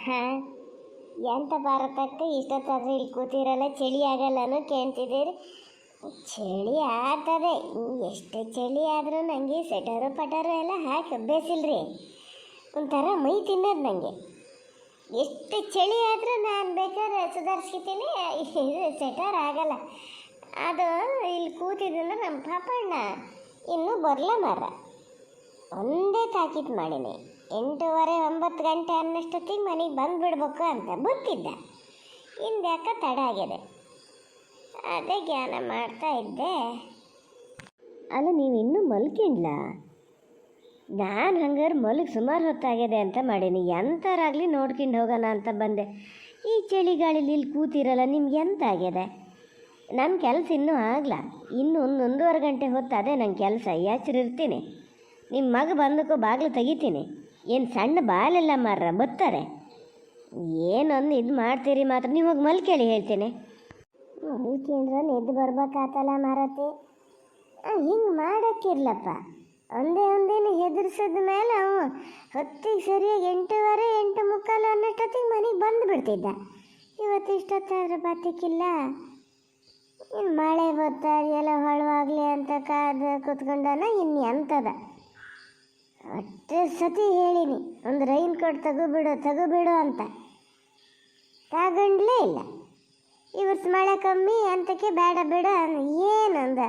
ಹಾಂ, ಎಂತ ಭಾರತಕ್ಕೆ ಇಷ್ಟೊತ್ತಾದ್ರೆ ಇಲ್ಲಿ ಕೂತಿರಲ್ಲ, ಚಳಿ ಆಗಲ್ಲನೂ ಕೇಳ್ತಿದ್ದೀರಿ. ಚಳಿ ಆಗ್ತದೆ, ಎಷ್ಟೇ ಚಳಿ ಆದರೂ ನನಗೆ ಸ್ವೆಟರು ಪಟರು ಎಲ್ಲ ಹಾಕಿ ಅಭ್ಯಾಸಿಲ್ರಿ. ಒಂಥರ ಮೈ ತಿನ್ನೋದು ನನಗೆ. ಎಷ್ಟು ಚಳಿ ಆದರೂ ನಾನು ಬೇಕಾದ್ರೆ ಸುಧಾರಿಸ್ಕೊತೀನಿ, ಇದು ಸ್ವೆಟರ್ ಆಗಲ್ಲ. ಅದು ಇಲ್ಲಿ ಕೂತಿದ್ದಂದ್ರೆ ನಮ್ಮ ಪಾಪಣ್ಣ ಇನ್ನೂ ಬರಲ ಮರ. ಒಂದೇ ತಾಕೀತು ಮಾಡೀನಿ, 8:30 9 ಗಂಟೆ ಅನ್ನಷ್ಟೊತ್ತಿಗೆ ಮನೆಗೆ ಬಂದುಬಿಡ್ಬೇಕು ಅಂತ ಗೊತ್ತಿದ್ದ. ಹಿಂದ್ಯಾಕೆ ತಡ ಆಗಿದೆ, ಅದೇ ಜ್ಞಾನ ಮಾಡ್ತಾ ಇದ್ದೆ. ಅಲ್ಲ, ನೀವು ಇನ್ನೂ ಮಲ್ಕಿಂಡ್ಲ? ನಾನು ಹಂಗಾರೆ ಮಲಗಿ ಸುಮಾರು ಹೊತ್ತಾಗಿದೆ ಅಂತ ಮಾಡೀನಿ. ಎಂಥರಾಗಲಿ ನೋಡ್ಕೊಂಡು ಹೋಗೋಣ ಅಂತ ಬಂದೆ. ಈ ಚಳಿಗಾಳಿಲಿ ಇಲ್ಲಿ ಕೂತಿರಲ್ಲ, ನಿಮ್ಗೆ ಎಂತ ಆಗಿದೆ? ನನ್ನ ಕೆಲಸ ಇನ್ನೂ ಆಗಲ್ಲ, ಇನ್ನೂ 1 ಗಂಟೆ ಹೊತ್ತು ಅದೇ ನನ್ನ ಕೆಲಸ. ಎಚ್ಚರಿರ್ತೀನಿ. ನಿಮ್ಮ ಮಗ ಬಂದಕ್ಕೂ ಬಾಗಿಲು ತೆಗಿತೀನಿ. ಏನು ಸಣ್ಣ ಬಾಲೆಲ್ಲ ಮಾರ್ರ ಬರ್ತಾರೆ. ಏನೊಂದು ಇದು ಮಾಡ್ತೀರಿ ಮಾತ್ರ. ನೀವು ಹೋಗಿ ಮಲ್ಕೇಳಿ ಹೇಳ್ತೀನಿ. ಮಲ್ಕೇಂದ್ರೆ ನಿದ್ದು ಬರ್ಬೇಕಾತಲ್ಲ ಮಾರತಿ. ಹಿಂಗೆ ಮಾಡೋಕ್ಕಿರ್ಲಪ್ಪ. ಒಂದೇನು ಹೆದರ್ಸದ ಮೇಲೆ ಅವ ಹೊತ್ತಿಗೆ ಸರಿಯಾಗಿ 8:15 8:45 ಅನ್ನಷ್ಟೊತ್ತಿಗೆ ಮನೆಗೆ ಬಂದು ಬಿಡ್ತಿದ್ದ. ಇವತ್ತು ಇಷ್ಟೊತ್ತಾದ್ರೆ ಬತ್ತಿಕ್ಕಿಲ್ಲ. ಇನ್ನು ಮಳೆ ಬರ್ತಾರೆ ಎಲ್ಲ ಹೊಳವಾಗಲಿ ಅಂತ ಕಾದು ಕೂತ್ಕೊಂಡಾನ. ಇನ್ನು ಎಂಥದ ಅಷ್ಟೇ ಸತಿ ಹೇಳಿನಿ, ಒಂದು ರೈನ್ ಕೋಟ್ ತಗೋಬಿಡು ಅಂತ. ತಗೊಂಡ್ಲೇ ಇಲ್ಲ. ಇವತ್ತು ಮಳೆ ಕಮ್ಮಿ ಅಂತಕ್ಕೆ ಬೇಡ ಬಿಡು. ಏನಂದ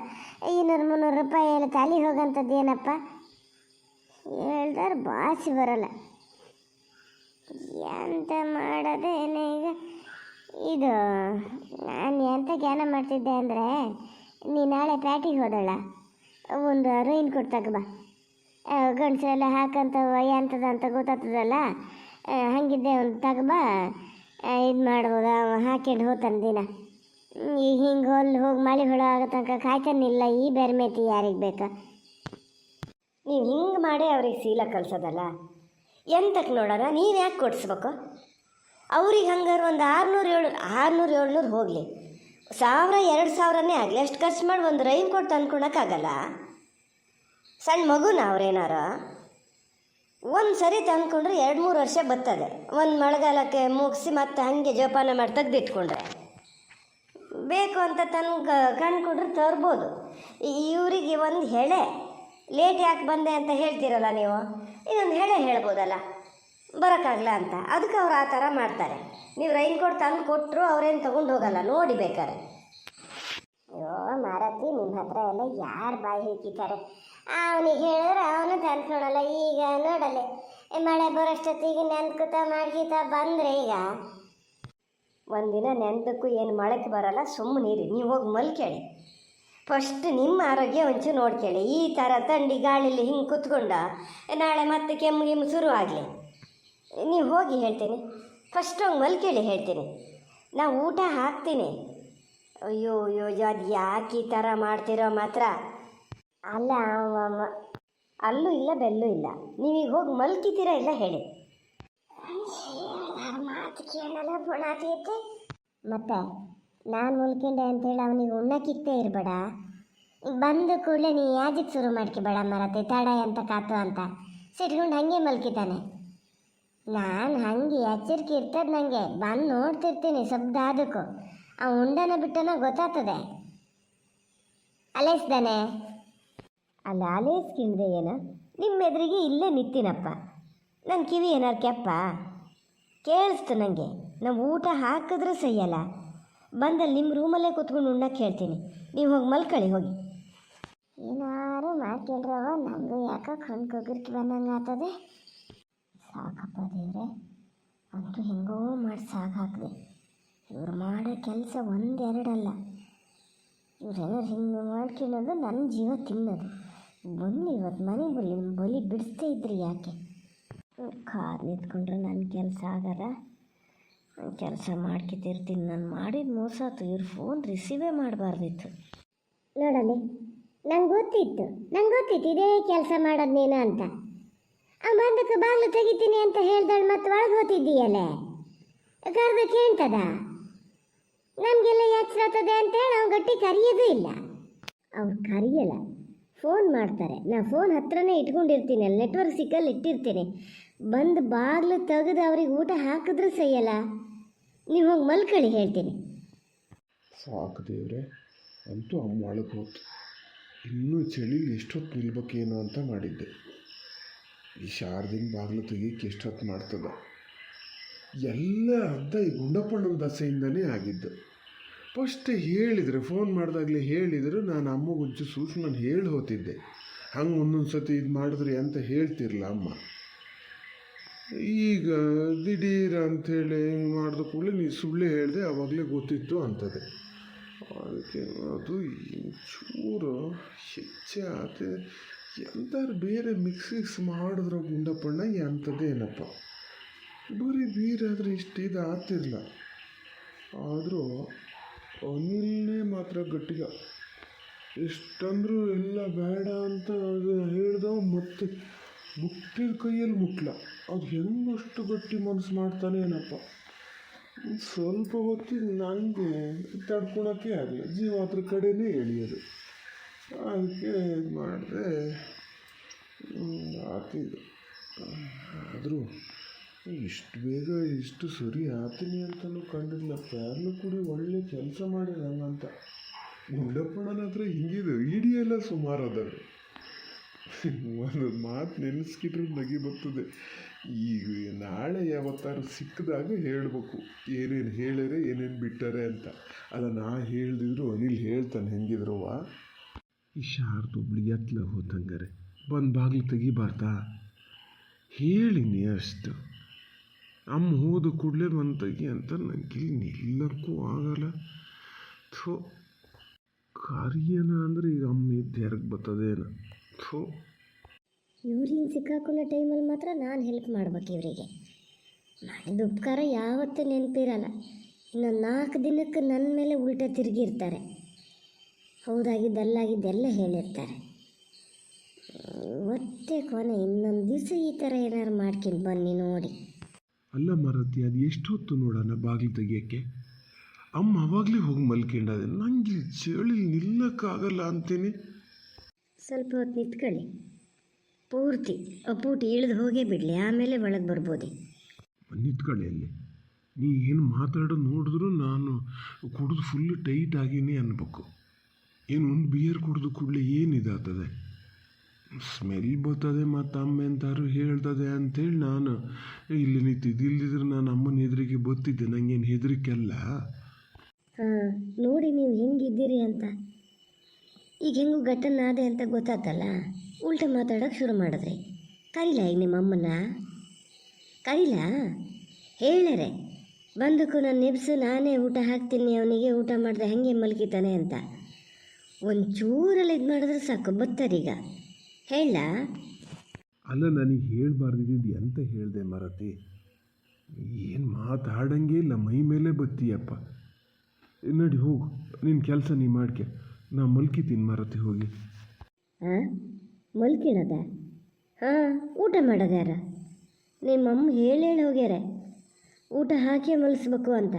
200 300 ರೂಪಾಯಿ ಎಲ್ಲ ತಲೆ ಹೋಗಂಥದ್ದು ಏನಪ್ಪ ಹೇಳ್ದಾರೆ ಭಾಷೆ ಬರಲ್ಲ. ಎಂತ ಮಾಡೋದು ಏನೋ ಈಗ. ಇದು ನಾನು ಎಂತ ಜ್ಞಾನ ಮಾಡ್ತಿದ್ದೆ ಅಂದರೆ, ನೀ ನಾಳೆ ಪ್ಯಾಟಿಗೆ ಹೋದಳ, ಒಂದು ರೈನ್ ಕೋಟ್ ತಗೋಬಾ. ಗಂಡಸೆಲ್ಲ ಹಾಕಂತ ಎಂಥದ ಅಂತ ಗೊತ್ತಾಗ್ತದಲ್ಲ, ಹಾಗಿದ್ದೆ ಒಂದು ತಗೋಬಾ. ಇದು ಮಾಡ್ಬೋದು, ಹಾಕ್ಯಂಡು ಹೋಗ್ತಾನೆ ದಿನ. ಈಗ ಹಿಂಗೆ ಹೋಗಿ ಮಳೆ ಹೊಳ ಆಗೋ ತನಕ ಕಾಯ್ತಾನಿಲ್ಲ. ಈ ಬೆರ್ಮೇತಿ ಯಾರಿಗೆ ಬೇಕಾ? ನೀವು ಹಿಂಗೆ ಮಾಡಿ ಅವ್ರಿಗೆ ಸೀಲ ಕಲ್ಸೋದಲ್ಲ. ಎಂತಕ್ಕೆ ನೋಡೋಣ, ನೀವು ಯಾಕೆ ಕೊಡಿಸ್ಬೇಕು? ಅವ್ರಿಗೆ ಹಂಗಾರು ಒಂದು 600 700 ಹೋಗಲಿ, 1000 2000ನೇ ಆಗಲಿ, ಅಷ್ಟು ಖರ್ಚು ಮಾಡಿ ಒಂದು ರೈನ್ ಕೋಟ್ ತಂದ್ಕೊಳಕ್ಕಾಗಲ್ಲ. ಸಣ್ಣ ಮಗುನ ಅವ್ರೇನಾರ ಒಂದು ಸರಿ ತಂದ್ಕೊಂಡ್ರೆ 2-3 ವರ್ಷ ಬರ್ತದೆ. ಒಂದು ಮಳೆಗಾಲಕ್ಕೆ ಮುಗಿಸಿ ಮತ್ತೆ ಹಾಗೆ ಜೋಪಾನ ಮಾಡಿ ತೆಗೆದಿಟ್ಕೊಂಡ್ರೆ, ಬೇಕು ಅಂತ ಕಂಡ್ಕೊಂಡ್ರೆ ತರ್ಬೋದು. ಇವರಿಗೆ ಒಂದು ಹೆಳೆ ಲೇಟ್ ಯಾಕೆ ಬಂದೆ ಅಂತ ಹೇಳ್ತೀರಲ್ಲ ನೀವು, ಇದೊಂದು ಹೆಳೆ ಹೇಳ್ಬೋದಲ್ಲ ಬರೋಕ್ಕಾಗಲ್ಲ ಅಂತ. ಅದಕ್ಕೆ ಅವ್ರು ಆ ಥರ ಮಾಡ್ತಾರೆ. ನೀವು ರೈನ್ ಕೋಟ್ ತಂದು ಕೊಟ್ಟರು ಅವ್ರೇನು ತೊಗೊಂಡು ಹೋಗಲ್ಲ, ನೋಡಿ ಬೇಕಾರೆ. ಅಯ್ಯೋ ಮಾರತಿ, ನಿಮ್ಮ ಹತ್ರ ಎಲ್ಲ ಯಾರು ಬಾಯಿ ಹಿಕ್ಕಿತಾರೆ? ಅವನಿಗೆ ಹೇಳಿದ್ರೆ ಅವನು ತಂದ್ಕೊಳಲ್ಲ. ಈಗ ನೋಡಲ್ಲ, ಮಳೆ ಬರೋಷ್ಟೊತ್ತಿಗೆ ನೆನ್ಕುತ ಮಾಡ್ಕಿತ ಬಂದರೆ ಈಗ ಒಂದಿನ ನೆಂದಕ್ಕೂ ಏನು ಮಳೆಗೆ ಬರೋಲ್ಲ. ಸುಮ್ಮನಿರಿ, ನೀವು ಹೋಗಿ ಮಲ್ಕೇಳಿ. ಫಸ್ಟ್ ನಿಮ್ಮ ಆರೋಗ್ಯ ಒಂಚೂರು ನೋಡ್ಕೇಳಿ. ಈ ಥರ ಥಂಡಿ ಗಾಳಿಲಿ ಹಿಂಗೆ ಕುತ್ಕೊಂಡ ನಾಳೆ ಮತ್ತೆ ಕೆಮ್ಮು ಶುರು ಆಗಲಿ. ನೀವು ಹೋಗಿ ಹೇಳ್ತೀನಿ, ಫಸ್ಟ್ ಹೋಗಿ ಮಲ್ಕೇಳಿ ಹೇಳ್ತೀನಿ. ನಾವು ಊಟ ಹಾಕ್ತೀನಿ. ಅಯ್ಯೋ ಅದು ಯಾಕೆ ಈ ಥರ ಮಾಡ್ತಿರೋ ಮಾತ್ರ. ಅಲ್ಲ, ಅಲ್ಲೂ ಇಲ್ಲ ಬೆಲ್ಲೂ ಇಲ್ಲ. ನೀವೀಗ ಹೋಗಿ ಮಲ್ಕಿತೀರಾ ಇಲ್ಲ ಹೇಳಿ. ಮಾತು ಕೇಳಲ್ಲ ಬುಣಾತೈತೆ. ಮತ್ತೆ ನಾನು ಮಲ್ಕೊಂಡೆ ಅಂತೇಳಿ ಅವನಿಗೆ ಉಣ್ಣಕ್ಕಿತ್ತೇ ಇರಬೇಡ. ಬಂದ ಕೂಡಲೇ ನೀ ಯಾಜಿಗೆ ಶುರು ಮಾಡ್ಕೊಬೇಡ ಮರತೆ. ತಡ ಅಂತ ಕಾತು ಅಂತ ಸಿಟ್ಕೊಂಡು ಹಾಗೆ ಮಲ್ಕಿತಾನೆ. ನಾನು ಹಾಗೆ ಎಚ್ಚರಿಕೆ ಇರ್ತದೆ ನನಗೆ. ಬಂದು ನೋಡ್ತಿರ್ತೀನಿ ಶಬ್ದ ಅದಕ್ಕೂ. ಆ ಉಂಡನ ಬಿಟ್ಟನ ಗೊತ್ತಾಗ್ತದೆ. ಅಲೇಸ್ದಾನೆ ಅಲ್ಲ, ಅಲೇಸ್ಕಿಂದೆ ಏನೋ ನಿಮ್ಮ ಎದುರಿಗೆ ಇಲ್ಲೇ ನಿಂತೀನಪ್ಪ. ನನ್ನ ಕಿವಿ ಏನಾರು ಕೆಪ್ಪ ಕೇಳಿಸ್ತು ನನಗೆ. ನಾವು ಊಟ ಹಾಕಿದ್ರೆ ಸಹಿಯಲ್ಲ. ಬಂದಲ್ಲಿ ನಿಮ್ಮ ರೂಮಲ್ಲೇ ಕೂತ್ಕೊಂಡು ಉಣ್ಣಕ್ಕೆ ಹೇಳ್ತೀನಿ. ನೀವು ಹೋಗಿ ಮಲ್ಕೊಳ್ಳಿ ಹೋಗಿ. ಏನಾರು ಮಾಡ್ಕೊಂಡ್ರವ, ನಮಗೂ ಯಾಕೆ ಕಣ್ಕೊಗಿರ್ಕಿ ಬಂದಂಗೆ ಆಗ್ತದೆ. ಸಾಕಪ್ಪ ದೇವ್ರೆ, ಅಂತೂ ಹೆಂಗೋ ಮಾಡಿ ಸಾಕಾಕ್ದೆ. ಇವ್ರು ಮಾಡೋ ಕೆಲಸ 1 2 ಅಲ್ಲ. ಇವ್ರೇನಾರು ಹಿಂಗೆ ಮಾಡ್ಕೊಳ್ಳೋದು ನನ್ನ ಜೀವ ತಿನ್ನೋದು. ಬನ್ನಿ ಇವತ್ತು ಮನೆಗೆ ಬಲಿ ಬಿಡಿಸ್ತೇ ಇದ್ರಿ ಯಾಕೆ? ಕಾರ್ ನಿಂತ್ಕೊಂಡ್ರೆ ನನ್ನ ಕೆಲಸ ಆಗಲ್ಲ. ಕೆಲಸ ಮಾಡ್ಕೊತಿರ್ತೀನಿ. ನಾನು ಮಾಡಿದ ಮೋಸಾತು. ಇವ್ರು ಫೋನ್ ರಿಸೀವೇ ಮಾಡಬಾರ್ದಿತ್ತು. ನೋಡಲಿ, ನಂಗೆ ಗೊತ್ತಿತ್ತು ಇದೇ ಕೆಲಸ ಮಾಡೋದು ನೀನು ಅಂತ. ಬಂದಕ್ಕೆ ಬಾಗಿಲು ತೆಗಿತೀನಿ ಅಂತ ಹೇಳ್ದಾಳು, ಮತ್ತೆ ಒಳಗೆ ಹೋಗ್ತಿದ್ದೀಯಲ್ಲೇ ಕರೆದು ಕೇಳ್ತದ. ನಮಗೆಲ್ಲ ಎಚ್ಚರ ಆಗ್ತದೆ ಅಂತೇಳಿ ಅವ್ನು ಗಟ್ಟಿ ಕರೆಯೋದು ಇಲ್ಲ. ಅವ್ರು ಕರೆಯಲ್ಲ, ಫೋನ್ ಮಾಡ್ತಾರೆ. ನಾನು ಫೋನ್ ಹತ್ರನೇ ಇಟ್ಕೊಂಡಿರ್ತೀನಿ, ಅಲ್ಲಿ ನೆಟ್ವರ್ಕ್ ಸಿಕ್ಕಲ್ಲಿ ಇಟ್ಟಿರ್ತೀನಿ. ಬಂದು ಬಾಗಿಲು ತೆಗೆದು ಅವ್ರಿಗೆ ಊಟ ಹಾಕಿದ್ರೆ ಸಹಿಯಲ್ಲ. ನೀವು ಹೋಗಿ ಮಲ್ಕೊಳ್ಳಿ ಹೇಳ್ತೀನಿ. ಸಾಕು ದೇವ್ರೆ, ಅಂತೂ ಅಮ್ಮ ಒಳಗೆ ಹೋತು. ಇನ್ನೂ ಚಳಿಲಿ ಎಷ್ಟೊತ್ತು ನಿಲ್ಬೇಕೇನೋ ಅಂತ ಮಾಡಿದ್ದೆ. ಈ ಶಾರದಿನ ಬಾಗಿಲು ತೆಗಿಯಕ್ಕೆ ಎಷ್ಟೊತ್ತು ಮಾಡ್ತದ. ಎಲ್ಲ ಅರ್ಧ ಈ ಗುಂಡಪ್ಪಣ್ಣನ ದಸೆಯಿಂದನೇ ಆಗಿದ್ದು. ಫಸ್ಟ್ ಹೇಳಿದರೆ, ಫೋನ್ ಮಾಡಿದಾಗಲೇ ಹೇಳಿದರು, ನಾನು ಅಮ್ಮಗೊಂಚು ಸೂಕ್ಷ್ಮ ಹೇಳಿ ಹೋತಿದ್ದೆ. ಹಂಗೆ ಒಂದೊಂದು ಸತಿ ಇದು ಮಾಡಿದ್ರಿ ಅಂತ ಹೇಳ್ತಿರಲ್ಲ ಅಮ್ಮ. ಈಗ ದಿಢೀರ ಅಂಥೇಳಿ ಹಿಂಗೆ ಮಾಡಿದ ಕೂಡಲೇ ನೀ ಸುಳ್ಳು ಹೇಳಿದೆ, ಆವಾಗಲೇ ಗೊತ್ತಿತ್ತು ಅಂತದೆ. ಅದಕ್ಕೆ ಅದು ಚೂರು ಹೆಚ್ಚೆ ಆತ ಎಂಥಾರು ಬೇರೆ ಮಿಕ್ಸ್ ಮಾಡಿದ್ರು ಗುಂಡಪ್ಪಣ್ಣ ಎಂಥದ್ದೇನಪ್ಪ. ಬರೀ ಬೀರಾದರೆ ಇಷ್ಟು ಇದು ಆಗ್ತಿರಲಿಲ್ಲ. ಆದರೂ ಅನಿಲ್ನೇ ಮಾತ್ರ ಗಟ್ಟಿಗ. ಎಷ್ಟಂದ್ರೂ ಎಲ್ಲ ಬೇಡ ಅಂತ ಅದು ಹೇಳ್ದವ, ಮತ್ತೆ ಮುಟ್ಟಿದ ಕೈಯಲ್ಲಿ ಮುಟ್ಲ. ಅದು ಹೆಂಗಷ್ಟು ಗಟ್ಟಿ ಮನಸ್ಸು ಮಾಡ್ತಾನೆ ಏನಪ್ಪ. ಸ್ವಲ್ಪ ಹೊತ್ತಿಗೆ ನನಗೆ ತಡ್ಕೊಳಕ್ಕೆ ಆಗಲ್ಲ, ಜೀವ ಅದ್ರ ಕಡೆನೇ ಎಳಿಯೋದು. ಅದಕ್ಕೆ ಇದು ಮಾಡಿದೆ, ಆತಿದ್ದು. ಆದರೂ ಇಷ್ಟು ಬೇಗ ಇಷ್ಟು ಸರಿ ಆತೀನಿ ಅಂತಲೂ ಕಂಡಿಲ್ಲ. ಪ್ಯಾರ್ಲು ಕುಡಿ ಒಳ್ಳೆ ಕೆಲಸ ಮಾಡಿದ ಹಂಗಂತ. ಗುಂಡಪ್ಪಣ್ಣನ ಹತ್ರ ಹಿಂಗಿದು ಇಡಿಯೆಲ್ಲ ಸುಮಾರು ಅದಾವೆ. ಒಂದು ಮಾತು ನೆನೆಸ್ಕಿಟ್ರೆ ನಗಿ ಬರ್ತದೆ. ಈಗ ನಾಳೆ ಯಾವತ್ತಾರು ಸಿಕ್ಕಿದಾಗ ಹೇಳಬೇಕು, ಏನೇನು ಹೇಳ್ಯಾರೆ ಏನೇನು ಬಿಟ್ಟಾರೆ ಅಂತ. ಅಲ್ಲ, ನಾ ಹೇಳ್ದಿದ್ರು ಅನಿಲ್ ಹೇಳ್ತಾನೆ ಹೆಂಗಿದ್ರವ. ಈ ಶಾರ್ದೊಬ್ಳಿಗೆ ಎತ್ತಲ ಹೋತಂಗಾರೆ ಬಂದು ಬಾಗಿಲು ತೆಗಿಬಾರ್ದಾ ಹೇಳಿನಿ ಅಷ್ಟು. ಅಮ್ಮ ಹೋದ ಕೂಡಲೇ ಬಂದು ತೆಗಿ ಅಂತ ನನಗೆ ನಿಲ್ಲಕ್ಕೂ ಆಗಲ್ಲ. ಥೋ, ಕಾರ್ಯನ ಅಂದರೆ ಈಗ ಅಮ್ಮ ಇದ್ದು ಹೆರಗೆ ಬರ್ತದೇನ. ಥೋ, ಇವ್ರಿಗೆ ಸಿಕ್ಕಾಕೊಳ್ಳೋ ಟೈಮಲ್ಲಿ ಮಾತ್ರ ನಾನು ಹೆಲ್ಪ್ ಮಾಡ್ಬೇಕು ಇವರಿಗೆ. ಮಾಡಿದ ಉಪಕಾರ ಯಾವತ್ತೂ ನೆನಪಿರಲ್ಲ. ಇನ್ನು 4 ದಿನಕ್ಕೆ ನನ್ನ ಮೇಲೆ ಉಲ್ಟಾ ತಿರುಗಿರ್ತಾರೆ. ಹೌದಾಗಿದ್ದಲ್ಲಾಗಿದ್ದೆಲ್ಲ ಹೇಳಿರ್ತಾರೆ. ಮತ್ತೆ ಕೊನೆ ಇನ್ನೊಂದು ದಿವಸ ಈ ಥರ ಏನಾರು ಮಾಡ್ಕೊಂಡು ಬನ್ನಿ ನೋಡಿ. ಅಲ್ಲ ಮರತಿ, ಅದು ಎಷ್ಟೊತ್ತು ನೋಡೋಣ ಬಾಗಿಲು ತೆಗಿಯೋಕ್ಕೆ. ಅಮ್ಮ ಅವಾಗಲೇ ಹೋಗಿ ಮಲ್ಕೊಂಡದೆ. ನನಗೆ ಚಳಿ ನಿಲ್ಲಕ್ಕಾಗಲ್ಲ ಅಂತೀನಿ. ಸ್ವಲ್ಪ ಹೊತ್ತು ನಿಂತ್ಕೊಳ್ಳಿ, ಪೂರ್ತಿ ಅಪ್ಪೂಟಿ ಇಳಿದು ಹೋಗೇ ಬಿಡಲಿ, ಆಮೇಲೆ ಒಳಗೆ ಬರ್ಬೋದು. ನಿಂತ್ಕೊಳ್ಳಿ ಅಲ್ಲಿ. ನೀ ಏನು ಮಾತಾಡೋದು ನೋಡಿದ್ರು ನಾನು ಕುಡಿದು ಫುಲ್ಲು ಟೈಟ್ ಆಗೀನಿ ಅನ್ಬೇಕು. ಏನು ಒಂದು ಬಿಯರ್ ಕುಡಿದು ಕೂಡಲೇ ಏನಿದಾಗ್ತದೆ, ಸ್ಮೆಲ್ ಬರ್ತದೆ, ಮತ್ತು ಅಮ್ಮ ಎಂತಾರು ಹೇಳ್ತದೆ ಅಂಥೇಳಿ ನಾನು ಇಲ್ಲಿ ನಿಂತಿದ್ದು. ಇಲ್ಲದಿದ್ರೆ ನಾನು ಅಮ್ಮನ ಹೆದರಿಗೆ ಬತ್ತಿದ್ದೆ. ನನಗೇನು ಹೆದರಿಕೆಲ್ಲ. ಹಾಂ, ನೋಡಿ ನೀವು ಹೆಂಗಿದ್ದೀರಿ ಅಂತ. ಈಗ ಹೆಂಗೂ ಘಟನಾದೆ ಅಂತ ಗೊತ್ತಾತಲ್ಲ, ಉಲ್ಟ ಮಾತಾಡೋಕೆ ಶುರು ಮಾಡಿದ್ರಿ. ಕರೀಲ ಈಗ ನಿಮ್ಮ ಅಮ್ಮನ ಕರೀಲ, ಹೇಳರೆ ಬಂದಕ್ಕೂ ನಾನು ನೆಬ್ಸು, ನಾನೇ ಊಟ ಹಾಕ್ತೀನಿ ಅವನಿಗೆ, ಊಟ ಮಾಡಿದೆ ಹಾಗೆ ಮಲ್ಕಿತಾನೆ ಅಂತ. ಒಂಚೂರಲ್ಲಿ ಇದು ಮಾಡಿದ್ರೆ ಸಾಕು, ಬತ್ತರೀಗ. ಹೇಳ. ಅಲ್ಲ, ನನಗೆ ಹೇಳ್ಬಾರ್ದಿದ್ದು ಎಂತ ಹೇಳಿದೆ ಮರತಿ. ಏನು ಮಾತಾಡಂಗೆ ಇಲ್ಲ, ಮೈ ಮೇಲೆ ಬತ್ತೀಯಪ್ಪ. ನಡಿ ಹೋಗು, ನಿನ್ನ ಕೆಲಸ ನೀ ಮಾಡ್ಕೆ. ನಾ ಮಲ್ಕಿತೀನಿ ಮರತಿ ಹೋಗಿ. ಹಾಂ, ಮಲ್ಕಿಣದ? ಹಾಂ, ಊಟ ಮಾಡೋದು ಯಾರ? ನಿಮ್ಮಮ್ಮ ಹೇಳಿ ಹೋಗ್ಯಾರೆ ಊಟ ಹಾಕಿ ಮಲಿಸ್ಬೇಕು ಅಂತ.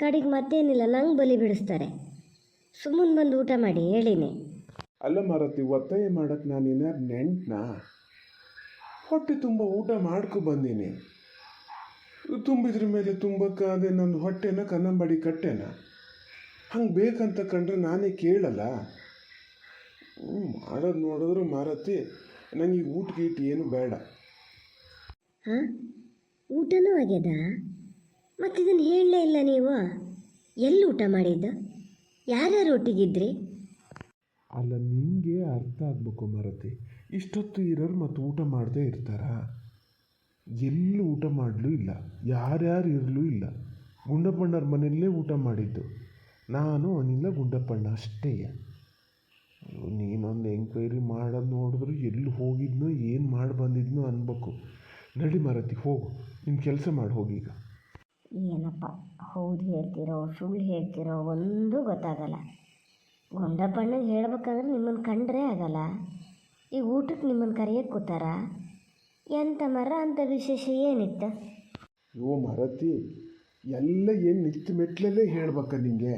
ಕಡೆಗೆ ಮತ್ತೇನಿಲ್ಲ, ನಂಗೆ ಬಲಿ ಬಿಡಿಸ್ತಾರೆ. ಸುಮ್ಮನೆ ಬಂದು ಊಟ ಮಾಡಿ ಹೇಳಿನಿ. ಅಲ್ಲ ಮರತಿ, ಒತ್ತಾಯ ಮಾಡಕ್ಕೆ ನಾನು ಏನಾರು ನೆಂಟ್ನಾ? ಹೊಟ್ಟೆ ತುಂಬ ಊಟ ಮಾಡ್ಕೊ ಬಂದೀನಿ. ತುಂಬಿದ್ರ ಮೇಲೆ ತುಂಬಕ್ಕೆ ಅದೇ ನನ್ನ ಹೊಟ್ಟೆನ ಕನ್ನಂಬಾಡಿ ಕಟ್ಟೆನ. ಹಂಗೆ ಬೇಕಂತ ಕಂಡ್ರೆ ನಾನೇ ಕೇಳಲ್ಲ. ಮಾಡೋದು ನೋಡಿದ್ರು ಮಾರತಿ, ನನಗೆ ಊಟ ಗೀಟ ಏನು ಬೇಡ. ಹಾಂ, ಊಟನೂ ಆಗ್ಯದ? ಮತ್ತಿದನ್ನು ಹೇಳಲೇ ಇಲ್ಲ ನೀವು. ಎಲ್ಲಿ ಊಟ ಮಾಡಿದ್ದು? ಯಾರ್ಯಾರು ಒಟ್ಟಿಗಿದ್ರಿ? ಅಲ್ಲ, ನಿಮಗೆ ಅರ್ಥ ಆಗಬೇಕು ಮರತಿ. ಇಷ್ಟೊತ್ತು ಇರೋರು ಮತ್ತು ಊಟ ಮಾಡದೇ ಇರ್ತಾರಾ? ಎಲ್ಲೂ ಊಟ ಮಾಡಲೂ ಇಲ್ಲ, ಯಾರ್ಯಾರು ಇರಲೂ ಇಲ್ಲ. ಗುಂಡಪ್ಪಣ್ಣವ್ರ ಮನೆಯಲ್ಲೇ ಊಟ ಮಾಡಿದ್ದು ನಾನು, ಅನಿಲ್ಲ, ಗುಂಡಪ್ಪಣ್ಣ ಅಷ್ಟೇ. ನೀನೊಂದು ಎಂಕ್ವೈರಿ ಮಾಡೋದು ನೋಡಿದ್ರು ಎಲ್ಲಿ ಹೋಗಿದ್ನೋ ಏನು ಮಾಡಿ ಬಂದಿದ್ನೋ ಅನ್ಬೇಕು. ನಡಿ ಮರತಿ, ಹೋಗು, ನಿಮ್ಮ ಕೆಲಸ ಮಾಡಿ ಹೋಗೀಗ. ಏನಪ್ಪ, ಹೌದು ಹೇಳ್ತಿರೋ ಸುಳ್ಳು ಹೇಳ್ತಿರೋ ಒಂದೂ ಗೊತ್ತಾಗಲ್ಲ. ಗುಂಡಪ್ಪಣ್ಣಗೆ ಹೇಳ್ಬೇಕಂದ್ರೆ ನಿಮ್ಮನ್ನು ಕಂಡ್ರೆ ಆಗಲ್ಲ. ಈಗ ಊಟಕ್ಕೆ ನಿಮ್ಮನ್ನು ಕರೆಯೋಕ್ಕೆ ಕೂತಾರ? ಎಂಥ ಮರ ಅಂತ ವಿಶೇಷ ಏನಿತ್ತು? ಯೋ ಮರತಿ, ಎಲ್ಲ ಏನು ನಿಂತು ಮೆಟ್ಲಲ್ಲೇ ಹೇಳ್ಬೇಕ ನಿಂಗೆ?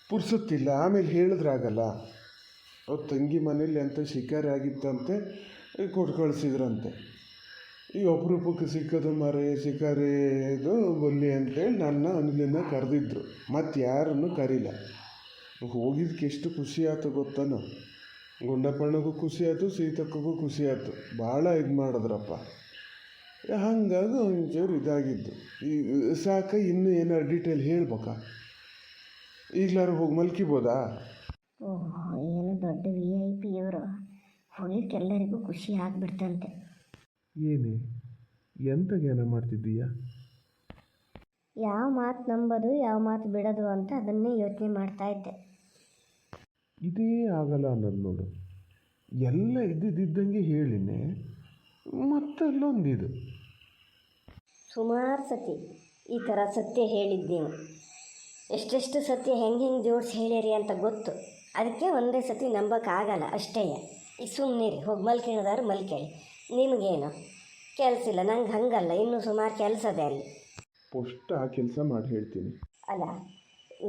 ಪುರ್ಸೊತ್ತಿಲ್ಲ, ಆಮೇಲೆ ಹೇಳಿದ್ರಾಗಲ್ಲ. ಅವ್ರ ತಂಗಿ ಮನೇಲಿ ಎಂಥ ಶಿಕಾರಿ ಆಗಿತ್ತಂತೆ, ಕೊಟ್ಟು ಕಳಿಸಿದ್ರಂತೆ. ಈ ಅಪರೂಪಕ್ಕೆ ಸಿಕ್ಕದು ಮರೆ ಸಿಕ್ಕರೇದು ಬನ್ನಿ ಅಂತೇಳಿ ನನ್ನ ಅನಿಲನ್ನ ಕರೆದಿದ್ರು, ಮತ್ತು ಯಾರನ್ನು ಕರೀಲ. ಹೋಗಿದ್ದಕ್ಕೆ ಎಷ್ಟು ಖುಷಿ ಆಯ್ತು ಗೊತ್ತಾನ. ಗುಂಡಪ್ಪಣ್ಣಗೂ ಖುಷಿ ಆಯ್ತು, ಸೀತಕ್ಕಗೂ ಖುಷಿ ಆಯ್ತು. ಭಾಳ ಇದು ಮಾಡಿದ್ರಪ್ಪ. ಹಾಗಾಗಿ ಒಂಚೂರು ಇದಾಗಿದ್ದು. ಈಗ ಸಾಕ, ಇನ್ನೂ ಏನಾರು ಡೀಟೇಲ್ ಹೇಳ್ಬೇಕಾ? ಈಗಲಾರು ಹೋಗಿ ಮಲ್ಕಿಬೋದಾ? ಓಹ್, ಏನು ದೊಡ್ಡ VIP ಇವರು. ಹೋಗಿದ್ದಕ್ಕೆಲ್ಲರಿಗೂ ಖುಷಿ ಆಗಿಬಿಡ್ತಂತೆ. ಏನೇ ಎಂತ ಜ್ಞಾನ ಮಾಡ್ತಿದ್ದೀಯ? ಯಾವ ಮಾತು ನಂಬೋದು ಯಾವ ಮಾತು ಬಿಡೋದು ಅಂತ ಅದನ್ನೇ ಯೋಚನೆ ಮಾಡ್ತಾ ಇದ್ದೆ. ಇದೇ ಆಗಲ್ಲ ಅನ್ನೋದು ನೋಡು. ಎಲ್ಲ ಇದ್ದಿದ್ದಂಗೆ ಹೇಳಿನೇ, ಮತ್ತಲ್ಲೊಂದಿದು. ಸುಮಾರು ಸತಿ ಈ ಥರ ಸತ್ಯ ಹೇಳಿದ್ದು ನೀವು. ಎಷ್ಟೆಷ್ಟು ಸತ್ಯ ಹೆಂಗೆ ಜೋಡಿಸಿ ಹೇಳಿರಿ ಅಂತ ಗೊತ್ತು. ಅದಕ್ಕೆ ಒಂದೇ ಸತಿ ನಂಬೋಕ್ಕಾಗಲ್ಲ ಅಷ್ಟೇ. ಈಗ ಸುಮ್ಮನಿರಿ, ಹೋಗಿ ಮಲ್ಕಿಣದಾರು ಮಲ್ಕೇಳಿ. ನಿಮಗೇನು ಕೆಲಸ ಇಲ್ಲ, ನಂಗೆ ಹಂಗಲ್ಲ, ಇನ್ನೂ ಸುಮಾರು ಕೆಲಸ ಅದೇ ಅಲ್ಲಿ. ಫಸ್ಟ್ ಆ ಕೆಲಸ ಮಾಡಿ ಹೇಳ್ತೀನಿ. ಅಲ್ಲ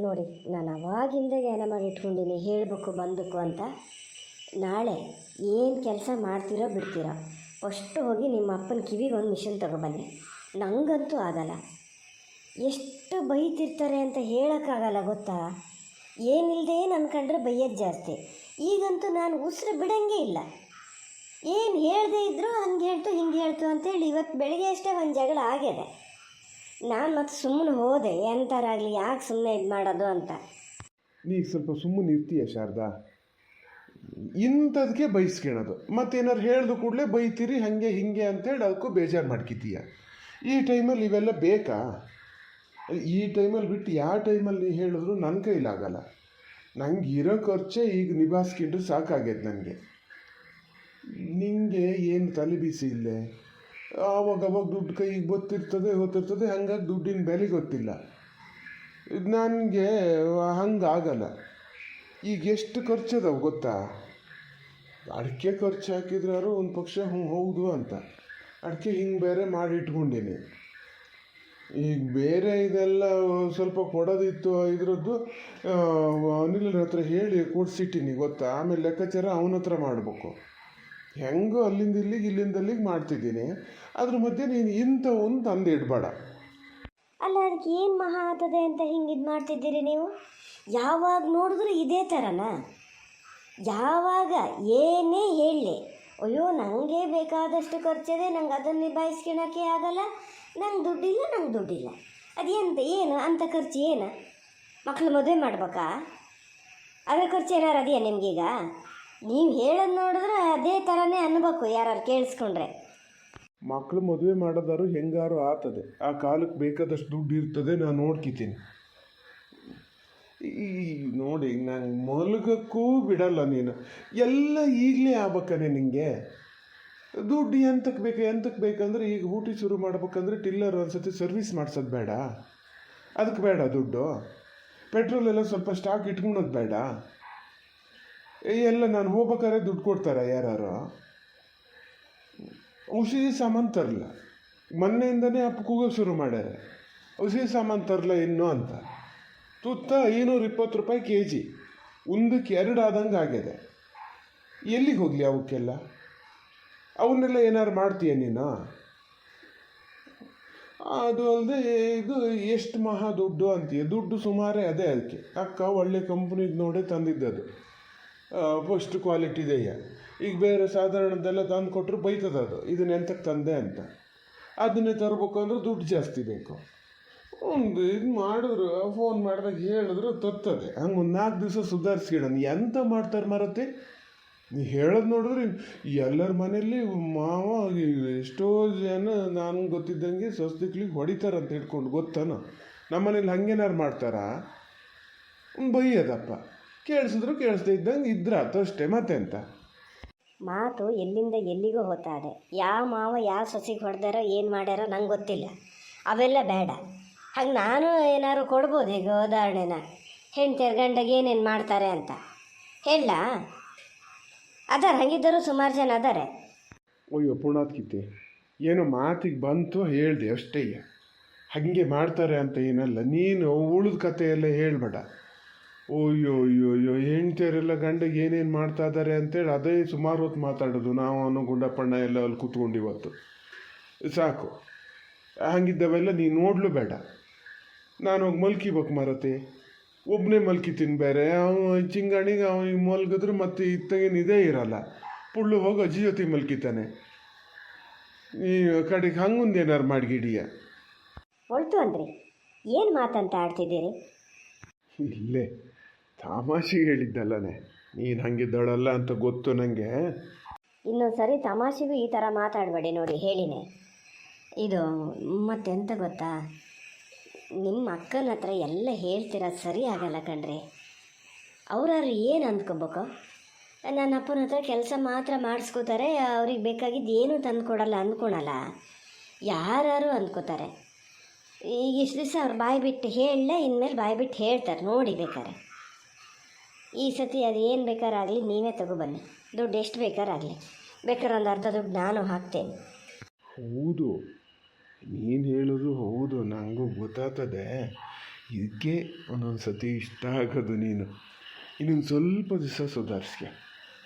ನೋಡಿ, ನಾನು ಅವಾಗಿಂದ ಜ್ಞಾನ ಮಾಡಿ ಇಟ್ಕೊಂಡಿನಿ ಹೇಳಬೇಕು ಬಂದಬೇಕು ಅಂತ. ನಾಳೆ ಏನು ಕೆಲಸ ಮಾಡ್ತೀರೋ ಬಿಡ್ತೀರೋ, ಫಸ್ಟು ಹೋಗಿ ನಿಮ್ಮ ಅಪ್ಪನ ಕಿವಿಗೆ ಒಂದು ಮಿಷನ್ ತೊಗೊಬನ್ನಿ. ನನಗಂತೂ ಆಗಲ್ಲ. ಎಷ್ಟು ಬೈತಿರ್ತಾರೆ ಅಂತ ಹೇಳೋಕ್ಕಾಗಲ್ಲ ಗೊತ್ತಾ. ಏನಿಲ್ಲದೆ ಅನ್ಕೊಂಡ್ರೆ ಬೈಯೋದು ಜಾಸ್ತಿ. ಈಗಂತೂ ನಾನು ಉಸಿರು ಬಿಡೋಂಗೇ ಇಲ್ಲ. ಏನು ಹೇಳದೇ ಇದ್ದರೂ ಹಂಗೆ ಹೇಳ್ತು ಹಿಂಗೆ ಹೇಳ್ತು ಅಂತೇಳಿ ಇವತ್ತು ಬೆಳಿಗ್ಗೆ ಅಷ್ಟೇ ಒಂದು ಜಗಳ ಆಗಿದೆ. ನಾನು ಮತ್ತೆ ಸುಮ್ಮನೆ ಹೋದೆ, ಎಂಥರಾಗಲಿ ಯಾಕೆ ಸುಮ್ಮನೆ ಇದು ಮಾಡೋದು ಅಂತ. ನೀ ಸ್ವಲ್ಪ ಸುಮ್ಮನೆ ಇರ್ತೀಯ ಶಾರದಾ? ಇಂಥದಕ್ಕೆ ಬೈಸ್ಕೊಳೋದು, ಮತ್ತೇನಾರು ಹೇಳ್ದು ಕೂಡಲೇ ಬೈತೀರಿ ಹಾಗೆ ಹಿಂಗೆ ಅಂತೇಳಿ ಅದಕ್ಕೂ ಬೇಜಾರು ಮಾಡ್ಕಿತೀಯ. ಈ ಟೈಮಲ್ಲಿ ಇವೆಲ್ಲ ಬೇಕಾ? ಈ ಟೈಮಲ್ಲಿ ಬಿಟ್ಟು ಯಾವ ಟೈಮಲ್ಲಿ ನೀ ಹೇಳಿದ್ರು ನನ್ನ ಕೈಲಾಗಲ್ಲ. ನಂಗೆ ಇರೋ ಖರ್ಚೆ ಈಗ ನಿಭಾಯಿಸ್ಕೊಂಡ್ರೆ ಸಾಕಾಗೈತೆ ನನಗೆ. ನಿಂಗೆ ಏನು ತಲೆ ಬಿಸಿ ಇಲ್ಲೇ? ಆವಾಗ ದುಡ್ಡು ಕೈಗೆ ಗೊತ್ತಿರ್ತದೆ, ಹಂಗಾಗಿ ದುಡ್ಡಿನ ಬೆಲೆ ಗೊತ್ತಿಲ್ಲ. ನನಗೆ ಹಂಗಾಗಲ್ಲ. ಈಗ ಎಷ್ಟು ಖರ್ಚದವು ಗೊತ್ತಾ? ಅಡಿಕೆ ಖರ್ಚು ಹಾಕಿದ್ರಾರು ಒಂದು ಪಕ್ಷ ಹೌದು ಅಂತ ಅಡಿಕೆ ಹಿಂಗೆ ಬೇರೆ ಮಾಡಿ ಇಟ್ಕೊಂಡೀನಿ. ಈಗ ಬೇರೆ ಇದೆಲ್ಲ ಸ್ವಲ್ಪ ಕೊಡೋದಿತ್ತು, ಇದರದ್ದು ಅನಿಲ್ ಹತ್ರ ಹೇಳಿ ಕೊಡಿಸಿಟ್ಟಿನಿ ಗೊತ್ತಾ. ಆಮೇಲೆ ಲೆಕ್ಕಾಚಾರ ಅವನ ಹತ್ರ ಮಾಡಬೇಕು. ಹೆಂಗೋ ಅಲ್ಲಿಂದ ಇಲ್ಲಿಗೆ ಮಾಡ್ತಿದ್ದೀನಿ. ಅದ್ರ ಮಧ್ಯೆ ನೀನು ಇಂಥವೊಂದು ತಂದು ಇಡಬೇಡ. ಅಲ್ಲ, ಅದಕ್ಕೆ ಏನು ಮಹಾ ಆಗ್ತದೆ ಅಂತ ಹಿಂಗೆ ಇದು ಮಾಡ್ತಿದ್ದೀರಿ ನೀವು? ಯಾವಾಗ ನೋಡಿದ್ರು ಇದೇ ಥರನಾ? ಯಾವಾಗ ಏನೇ ಹೇಳಲಿ, ಅಯ್ಯೋ ನನಗೆ ಬೇಕಾದಷ್ಟು ಖರ್ಚಿದೆ, ನಂಗೆ ಅದನ್ನು ನಿಭಾಯಿಸ್ಕೊಳಕ್ಕೆ ಆಗಲ್ಲ, ನಂಗೆ ದುಡ್ಡಿಲ್ಲ. ಅದೇಂತ ಏನು ಅಂಥ ಖರ್ಚು ಏನು? ಮಕ್ಕಳು ಮದುವೆ ಮಾಡ್ಬೇಕಾ? ಅದರ ಖರ್ಚು ಏನಾರು ಅದೆಯಾ ನಿಮಗೀಗ? ನೀವು ಹೇಳೋದು ನೋಡಿದ್ರೆ ಅದೇ ಥರನೇ ಅನ್ಬೇಕು ಯಾರು ಕೇಳಿಸ್ಕೊಂಡ್ರೆ. ಮಕ್ಕಳು ಮದುವೆ ಮಾಡೋದಾರು ಹೆಂಗಾರು ಆಗ್ತದೆ. ಆ ಕಾಲಕ್ಕೆ ಬೇಕಾದಷ್ಟು ದುಡ್ಡು ಇರ್ತದೆ, ನಾನು ನೋಡ್ಕಿತೀನಿ. ಈ ನೋಡಿ, ನಾನು ಮಲಗಕ್ಕೂ ಬಿಡಲ್ಲ ನೀನು. ಎಲ್ಲ ಈಗಲೇ ಆಗ್ಬೇಕನೆ ನಿನಗೆ. ದುಡ್ಡು ಎಂತಕ್ಕೆ ಬೇಕಂದ್ರೆ, ಈಗ ಊಟಿ ಶುರು ಮಾಡ್ಬೇಕಂದ್ರೆ ಟಿಲ್ಲರ್ ಒಂದ್ಸತಿ ಸರ್ವಿಸ್ ಮಾಡ್ಸೋದು ಬೇಡ? ಅದಕ್ಕೆ ಬೇಡ ದುಡ್ಡು? ಪೆಟ್ರೋಲ್ ಎಲ್ಲ ಸ್ವಲ್ಪ ಸ್ಟಾಕ್ ಇಟ್ಕೊಳೋದು ಬೇಡ? ಎಲ್ಲ ನಾನು ಹೋಗ್ಬೇಕಾದ್ರೆ ದುಡ್ಡು ಕೊಡ್ತಾರೆ ಯಾರು? ಔಷಧಿ ಸಾಮಾನು ತರಲ್ಲ. ಮೊನ್ನೆಯಿಂದನೇ ಅಪ್ಪ ಕೂಗೋಕೆ ಶುರು ಮಾಡ್ಯಾರೆ, ಔಷಧಿ ಸಾಮಾನು ತರಲ್ಲ ಇನ್ನೂ ಅಂತ. ತುತ್ತ 520 ರೂಪಾಯಿ kg, ಒಂದಕ್ಕೆ 2 ಆದಂಗೆ ಆಗಿದೆ. ಎಲ್ಲಿಗೆ ಹೋಗಲಿ ಅವಕ್ಕೆಲ್ಲ? ಅವನ್ನೆಲ್ಲ ಏನಾರು ಮಾಡ್ತೀಯ ನೀನು? ಅದು ಅಲ್ಲದೆ ಇದು ಎಷ್ಟು ಮಹಾ ದುಡ್ಡು ಅಂತೀಯ. ದುಡ್ಡು ಸುಮಾರೇ ಅದೇ. ಅದಕ್ಕೆ ಅಕ್ಕ ಒಳ್ಳೆ ಕಂಪ್ನಿಗೆ ನೋಡೇ ತಂದಿದ್ದದು, ಫಸ್ಟ್ ಕ್ವಾಲಿಟಿದೆಯಾ. ಈಗ ಬೇರೆ ಸಾಧಾರಣದೆಲ್ಲ ತಂದು ಕೊಟ್ಟರು ಬೈತದ ಅದು, ಇದನ್ನ ಎಂತಕ್ಕೆ ತಂದೆ ಅಂತ. ಅದನ್ನೇ ತರಬೇಕು ಅಂದ್ರೆ ದುಡ್ಡು ಜಾಸ್ತಿ ಬೇಕು. ಒಂದು ಇದು ಮಾಡಿದ್ರು, ಫೋನ್ ಮಾಡಿದಾಗ ಹೇಳಿದ್ರು ತರ್ತದೆ. ಹಂಗೆ ಒಂದು 4 ದಿವಸ ಸುಧಾರಿಸ್ಕೊಳ್ಳೋಣ. ಎಂತ ಮಾಡ್ತಾರೆ ಮರತೆ? ನೀ ಹೇಳೋದು ನೋಡಿದ್ರೆ ಎಲ್ಲರ ಮನೆಯಲ್ಲಿ ಮಾವ ಎಷ್ಟೋ ಜನ ನಾನು ಗೊತ್ತಿದ್ದಂಗೆ ಸೊಸೆಗಳಿಗೆ ಹೊಡಿತಾರಂತ ಹೇಳ್ಕೊಂಡು ಗೊತ್ತಾನ. ನಮ್ಮನೇಲಿ ಹಂಗೇನಾರು ಮಾಡ್ತಾರಾ? ಬೈಯೋದಪ್ಪ. ಕೇಳಿಸಿದ್ರು ಕೇಳಿಸ್ದೇ ಇದ್ದಂಗೆ ಇದ್ರಾತು ಅಷ್ಟೇ, ಮತ್ತೆ ಅಂತ. ಮಾತು ಎಲ್ಲಿಂದ ಎಲ್ಲಿಗೂ ಹೋಗ್ತಾ ಇದೆ. ಯಾವ ಮಾವ ಯಾವ ಸೊಸೆಗೆ ಹೊಡೆದಾರೋ ಏನು ಮಾಡ್ಯಾರೋ ನಂಗೆ ಗೊತ್ತಿಲ್ಲ, ಅವೆಲ್ಲ ಬೇಡ. ಹಾಗೆ ನಾನು ಏನಾದ್ರು ಕೊಡ್ಬೋದು. ಈಗ ಉದಾಹರಣೆನ ಹೆಂಡ್ತಿಯರ್ ಗಂಡಗೆ ಏನೇನು ಮಾಡ್ತಾರೆ ಅಂತ ಹೇಳ. ಅದಾರೆ, ಹಂಗಿದ್ದರೂ ಸುಮಾರು ಜನ ಅದಾರೆ. ಅಯ್ಯೋ ಪುಣಾತ್ಕಿತ್ತೆ, ಏನೋ ಮಾತಿಗೆ ಬಂತು ಹೇಳಿದೆ ಅಷ್ಟೇ. ಹಾಗೆ ಮಾಡ್ತಾರೆ ಅಂತ ಏನಲ್ಲ. ನೀನು ಉಳಿದ ಕತೆ ಎಲ್ಲ ಹೇಳಬೇಡ. ಅಯ್ಯೋ ಹೆಂಡ್ತಿಯರೆಲ್ಲ ಗಂಡಗೆ ಏನೇನು ಮಾಡ್ತಾ ಇದ್ದಾರೆ ಅಂತೇಳಿ ಅದೇ ಸುಮಾರು ಹೊತ್ತು ಮಾತಾಡೋದು. ನಾವು ಗುಂಡಪ್ಪಣ್ಣ ಎಲ್ಲ ಅಲ್ಲಿ ಕೂತ್ಕೊಂಡು ಇವತ್ತು ಸಾಕು. ಹಂಗಿದ್ದವೆಲ್ಲ ನೀನು ನೋಡ್ಲು ಬೇಡ. ನಾನು ಹೋಗಿ ಮಲ್ಕಿಬೇಕು ಮಾರತಿ. ಒಬ್ಬನೇ ಮಲ್ಕಿತೀನಿ ಬೇರೆ. ಅವನು ಚಿಂಗಾಣಿಗೆ ಅವನಿಗೆ ಮಲ್ಗಿದ್ರೆ ಮತ್ತೆ ಇತ್ತಗೇನು ಇದೇ ಇರಲ್ಲ. ಪುಳ್ಳು ಹೋಗಿ ಅಜ್ಜಿ ಜೊತೆ ಮಲ್ಕಿತಾನೆ. ಈ ಕಡೆಗೆ ಹಂಗೊಂದು ಏನಾರು ಮಾಡಿಗಿಡಿಯ. ಹೊಳ್ತು ಅಂದ್ರಿ, ಏನು ಮಾತಂತ ಆಡ್ತಿದ್ದೀರಿ? ಇಲ್ಲೇ ತಮಾಷೆಗೆ ಹೇಳಿದ್ದಲ್ಲನೇ, ನೀನು ಹಂಗಿದ್ದಳಲ್ಲ ಅಂತ ಗೊತ್ತು ನನಗೆ. ಇನ್ನೊಂದು ಸರಿ ತಮಾಷೆಗೂ ಈ ಥರ ಮಾತಾಡಬೇಡಿ ನೋಡಿ, ಹೇಳಿನೇ. ಇದು ಮತ್ತೆಂತ ಗೊತ್ತಾ, ನಿಮ್ಮ ಅಕ್ಕನ ಹತ್ರ ಎಲ್ಲ ಹೇಳ್ತಿರೋದು ಸರಿ ಆಗಲ್ಲ ಕಣ್ರಿ. ಅವ್ರಾರು ಏನು ಅಂದ್ಕೋಬೇಕು? ನನ್ನ ಅಪ್ಪನ ಹತ್ರ ಕೆಲಸ ಮಾತ್ರ ಮಾಡಿಸ್ಕೋತಾರೆ, ಅವ್ರಿಗೆ ಬೇಕಾಗಿದ್ದು ಏನೂ ತಂದುಕೊಡಲ್ಲ ಅಂದ್ಕೊಳಲ್ಲ. ಯಾರು ಅಂದ್ಕೋತಾರೆ. ಈಗ ಇಷ್ಟು ದಿವಸ ಅವ್ರು ಬಾಯಿ ಬಿಟ್ಟು ಹೇಳಲ್ಲ, ಇನ್ಮೇಲೆ ಬಾಯಿ ಬಿಟ್ಟು ಹೇಳ್ತಾರೆ ನೋಡಿ. ಬೇಕಾರೆ ಈ ಸತಿ ಅದು ಏನು ಬೇಕಾರಾಗಲಿ ನೀವೇ ತಗೊಬನ್ನಿ. ದುಡ್ಡು ಎಷ್ಟು ಬೇಕಾರಾಗಲಿ, ಬೇಕಾದ್ರೆ ಒಂದು ಅರ್ಧ ದುಡ್ಡು ನಾನು ಹಾಕ್ತೇನೆ. ಹೌದು, ನೀನು ಹೇಳೋದು ಹೌದು, ನನಗೂ ಗೊತ್ತಾಗ್ತದೆ. ಇದಕ್ಕೆ ಒಂದೊಂದು ಸತಿ ಇಷ್ಟ ಆಗೋದು ನೀನು. ಇನ್ನೊಂದು ಸ್ವಲ್ಪ ದಿವಸ ಸುಧಾರಿಸ್ಕೆ,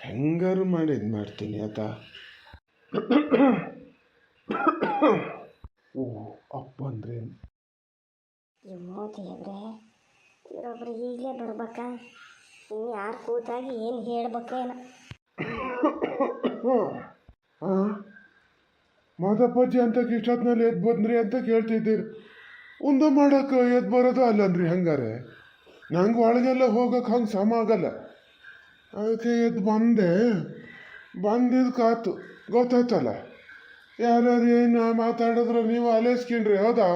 ಹೆಂಗಾರು ಮಾಡಿ ಇದು ಮಾಡ್ತೀನಿ ಆತ. ಓ ಅಪ್ಪ ಅಂದ್ರೆ ಮೋದಿ ಅವರೇ, ಇವರೊಬ್ರು ಈಗಲೇ ಬರ್ಬೇಕಾ? ಇನ್ನು ಯಾರು ಕೂತಾಗಿ ಏನು ಹೇಳ್ಬೇಕೇನೋ. ಮಾದಪ್ಪಜ್ಜಿ ಅಂತ ಇಷ್ಟೊತ್ತಿನಲ್ಲಿ ಎದ್ದು ಬಂದ್ರಿ ಅಂತ ಕೇಳ್ತಿದ್ದೀರಿ. ಉಂದ ಮಾಡೋಕೆ ಎದ್ದು ಬರೋದು ಅಲ್ಲನ್ರಿ. ಹಂಗಾರೆ ನಂಗೆ ಒಳಗೆಲ್ಲ ಹೋಗೋಕೆ ಹಂಗೆ ಸಮ ಆಗಲ್ಲ. ಅದಕ್ಕೆ ಎದ್ದು ಬಂದಿದ್ದು ಕಾತು ಗೊತ್ತಾಯ್ತಲ್ಲ. ಯಾರ್ಯಾರು ಏನು ಮಾತಾಡಿದ್ರು ನೀವು ಅಲೇಸ್ಕೊಂಡ್ರಿ, ಹೌದಾ?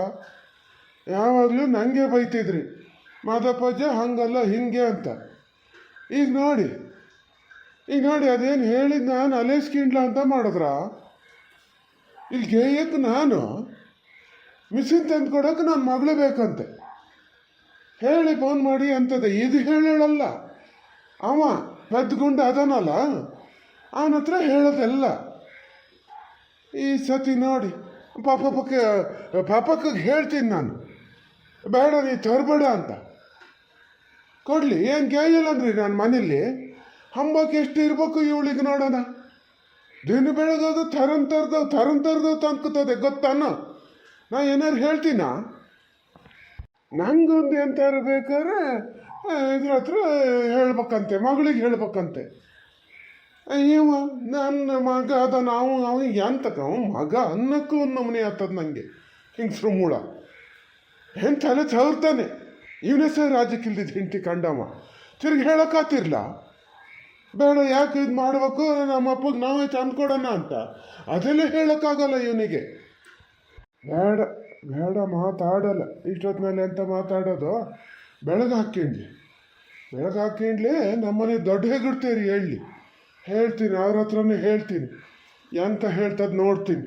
ಯಾವಾಗಲೂ ನನಗೆ ಬೈತಿದ್ರಿ, ಮಾದಪ್ಪಜ್ಜ ಹಂಗಲ್ಲ ಹಿಂಗೆ ಅಂತ. ಈಗ ನೋಡಿ ಅದೇನು ಹೇಳಿದ್ದು ನಾನು ಅಲೇಸ್ಕೊಂಡ್ಲ ಅಂತ ಮಾಡಿದ್ರ? ಇಲ್ಲಿ ಗೇಯಕ್ಕೆ ನಾನು ಮಿಷಿನ್ ತಂದು ಕೊಡೋಕೆ ನನ್ನ ಮಗಳೇ ಬೇಕಂತೆ ಹೇಳಿ ಫೋನ್ ಮಾಡಿ ಅಂತದೆ. ಇದು ಹೇಳಲ್ಲ, ಅವ ಪೆದ್ದುಗುಂಡು ಅದನಲ್ಲ, ಅವನ ಹತ್ರ ಹೇಳೋದೆಲ್ಲ. ಈ ಸತಿ ನೋಡಿ ಪಾಪಕ್ಕೆ ಹೇಳ್ತೀನಿ ನಾನು, ಬೇಡ ನೀ ತರಬೇಡ ಅಂತ. ಕೊಡಲಿ, ಏನು ಕೇಳಿಲ್ಲಂದ್ರಿ ನಾನು ಮನೇಲಿ. ಹಂಬಕ್ಕೆ ಎಷ್ಟು ಇರ್ಬೇಕು ಇವಳಿಗೆ ನೋಡೋಣ. ದಿನ ಬೆಳಗೋದು ತರಂತರ್ದು ತಂದ್ಕೋತದೆ ಗೊತ್ತಾನ. ನಾ ಏನಾರು ಹೇಳ್ತೀನ? ನಂಗೊಂದು ಎಂತಾರು ಬೇಕಾದ್ರೆ ಇದ್ರ ಹತ್ರ ಹೇಳ್ಬೇಕಂತೆ, ಮಗಳಿಗೆ ಹೇಳ್ಬೇಕಂತೆ. ಇವ ನನ್ನ ಮಗ ಅದ, ಅವನಿಗೆ ಎಂತಕ ಮಗ ಅನ್ನಕ್ಕೂ ಒಂದು ನಮೂನೆ ಆಗ್ತದೆ ನನಗೆ. ಹಿಂಗೆ ಮೂಳ ಏನು ತಲೆ ಚೌರ್ತಾನೆ. ಇವನೇ ಸಹ ರಾಜ್ಯಕ್ಕೆ ಇಲ್ದಿದ್ದು ಹೆಂಡತಿ ಕಂಡವ ತಿರ್ಗಿ ಹೇಳೋಕ್ಕಾತಿರ್ಲ. ಬೇಡ, ಯಾಕೆ ಇದು ಮಾಡ್ಬೇಕು, ನಮ್ಮ ಅಪ್ಪಗೆ ನಾವೇ ತಂದ್ಕೊಡೋಣ ಅಂತ ಅದೆಲ್ಲ ಹೇಳೋಕ್ಕಾಗಲ್ಲ ಇವನಿಗೆ. ಬೇಡ ಮಾತಾಡಲ್ಲ. ಇಷ್ಟೊತ್ತಿನಲ್ಲಿ ಎಂತ ಮಾತಾಡೋದು? ಬೆಳಗ್ಗೆ ಹಾಕ್ಕೊಂಡ್ಲಿ ನಮ್ಮನೆ ದೊಡ್ಡ ಹೇಗಿಡ್ತೀರಿ ಹೇಳ್ತೀನಿ, ಅವ್ರ ಹತ್ರನೇ ಹೇಳ್ತೀನಿ. ಎಂತ ಹೇಳ್ತದ ನೋಡ್ತೀನಿ.